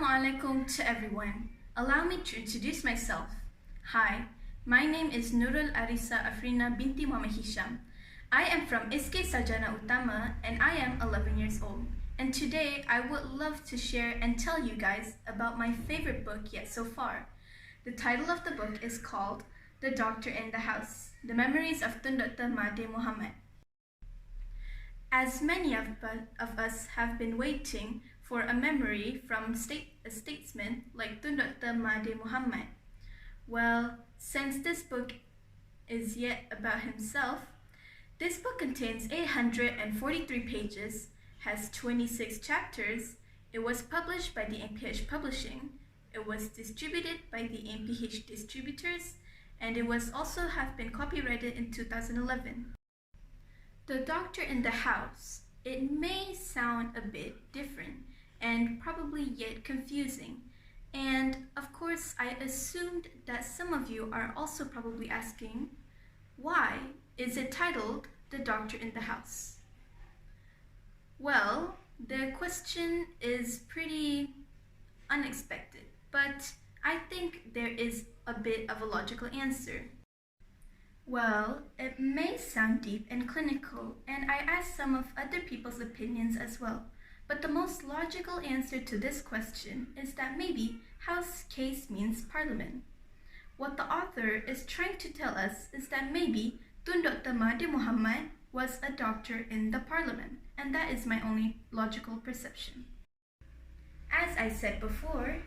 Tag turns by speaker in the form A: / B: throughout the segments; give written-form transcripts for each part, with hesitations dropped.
A: Assalamualaikum to everyone. Allow me to introduce myself. Hi, my name is NURUL ARISSA AFRINA binti Muhammad Hisham. I am from SK SAUJANA Utama and I am 11 years old. And today I would love to share and tell you guys about my favorite book yet so far. The title of the book is called The Doctor in the House, The Memories of Tun Dr. Mahathir Mohamad. As many of us have been waiting for a memory from a statesman like Tun Dr. Mahathir Mohamad. Well, since this book is yet about himself, this book contains 843 pages, has 26 chapters, it was published by the NPH Publishing, it was distributed by the NPH Distributors, and it was also have been copyrighted in 2011. The Doctor in the House. It may sound a bit different and probably yet confusing. And of course, I assumed that some of you are also probably asking, why is it titled The Doctor in the House? Well, the question is pretty unexpected, but I think there is a bit of a logical answer. Well, it may sound deep and clinical, and I asked some of other people's opinions as well. But the most logical answer to this question is that maybe House case means Parliament. What the author is trying to tell us is that maybe Tun Dr. Mahathir Mohamad was a doctor in the Parliament, and that is my only logical perception. As I said before,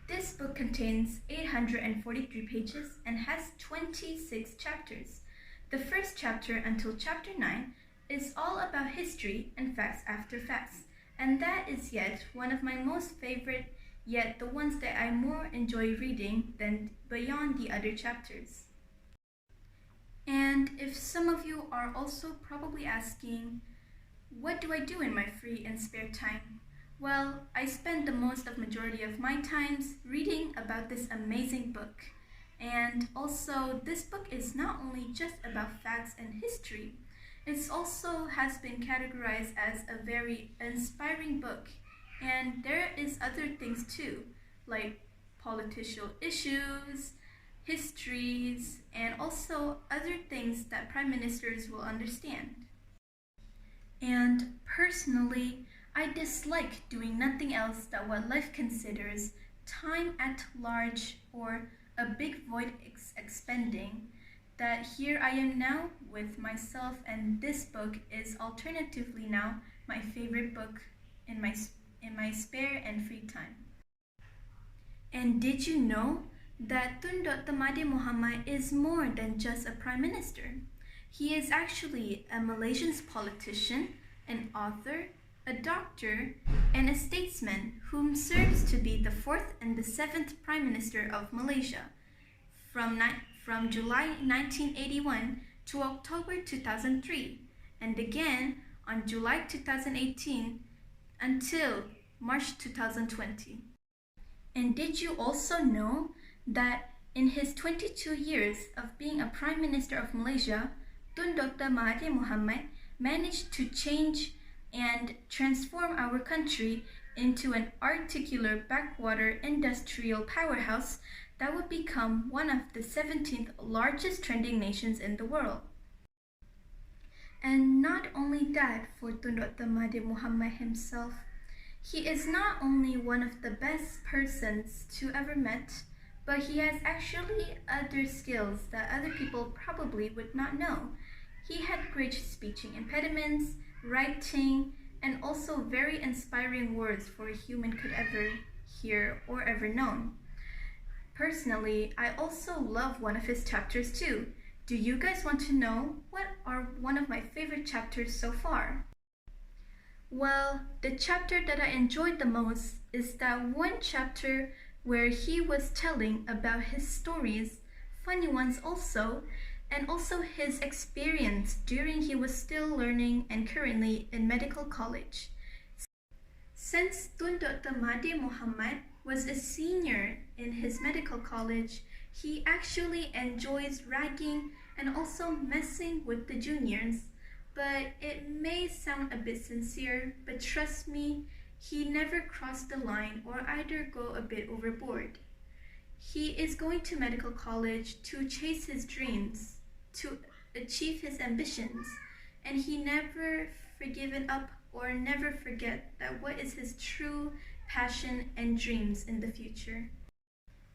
A: this book contains 843 pages and has 26 chapters. The first chapter until chapter 9 is all about history and facts after facts, and that is yet one of my most favorite, yet the ones that I more enjoy reading than beyond the other chapters. And if some of you are also probably asking, what do I do in my free and spare time? Well, I spend the majority of my times reading about this amazing book. And also, this book is not only just about facts and history, it also has been categorized as a very inspiring book. And there is other things too, like political issues, histories, and also other things that prime ministers will understand. And personally, I dislike doing nothing else than what life considers time at large or a big void expending, that here I am now with myself, and this book is alternatively now my favorite book in my spare and free time. And did you know that Tun Dr. Mahathir Mohamad is more than just a prime minister? He is actually a Malaysian politician, an author, a doctor, and a statesman whom serves to be the 4th and the 7th Prime Minister of Malaysia from July 1981 to October 2003, and again on July 2018 until March 2020. And did you also know that in his 22 years of being a Prime Minister of Malaysia, Tun Dr. Mahathir Mohamad managed to change and transform our country into an articular backwater industrial powerhouse that would become one of the 17th largest trending nations in the world. And not only that, for Tun Dr. Mahathir Mohamad himself, he is not only one of the best persons to ever met, but he has actually other skills that other people probably would not know. He had great speaking impediments, writing, and also very inspiring words for a human could ever hear or ever known. Personally, I also love one of his chapters too. Do you guys want to know what are one of my favorite chapters so far? Well, the chapter that I enjoyed the most is that one chapter where he was telling about his stories, funny ones also, and also his experience during he was still learning and currently in medical college. Since Tun Dr. Mahathir Mohamad was a senior in his medical college, he actually enjoys ragging and also messing with the juniors. But it may sound a bit sincere, but trust me, he never crossed the line or either go a bit overboard. He is going to medical college to chase his dreams, to achieve his ambitions, and he never forgiven up or never forget that what is his true passion and dreams in the future.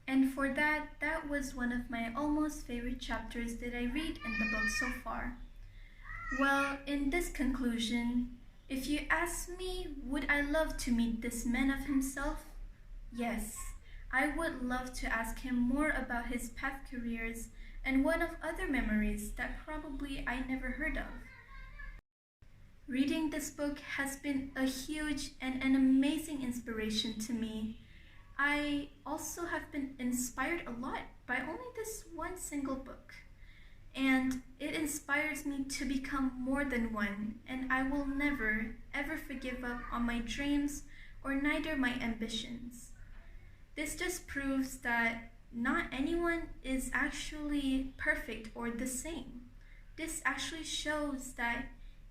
A: And for that was one of my almost favorite chapters that I read in the book so far. Well, in this conclusion, if you ask me, would I love to meet this man of himself? Yes, I would love to ask him more about his past careers and one of other memories that probably I never heard of. Reading this book has been a huge and an amazing inspiration to me. I also have been inspired a lot by only this one single book. And it inspires me to become more than one, and I will never, ever forgive up on my dreams or neither my ambitions. This just proves that not anyone is actually perfect or the same. This actually shows that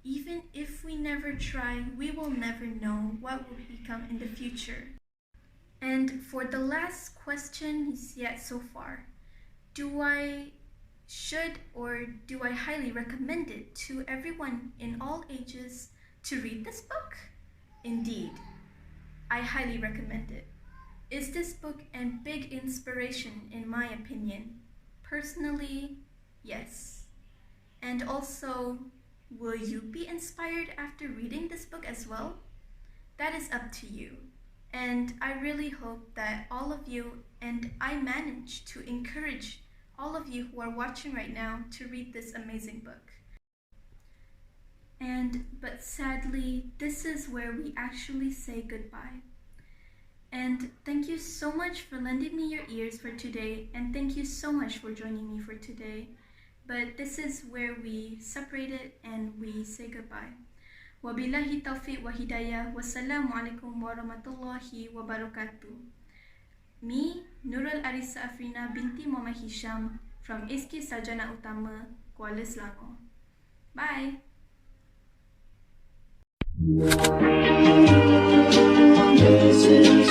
A: even if we never try, we will never know what will become in the future. And for the last question yet so far, do I highly recommend it to everyone in all ages to read this book? Indeed, I highly recommend it. Is this book a big inspiration in my opinion? Personally, yes. And also, will you be inspired after reading this book as well? That is up to you. And I really hope that all of you and I manage to encourage all of you who are watching right now to read this amazing book. But sadly, this is where we actually say goodbye. And thank you so much for lending me your ears for today, and thank you so much for joining me for today. But this is where we separate it and we say goodbye. Wabillahi taufiq wa hidayah. Wassalamualaikum warahmatullahi wabarakatuh. Me, NURUL ARISSA AFRINA binti Muhammad Hisham from SK SAUJANA UTAMA, Kuala Selangor. Bye! This is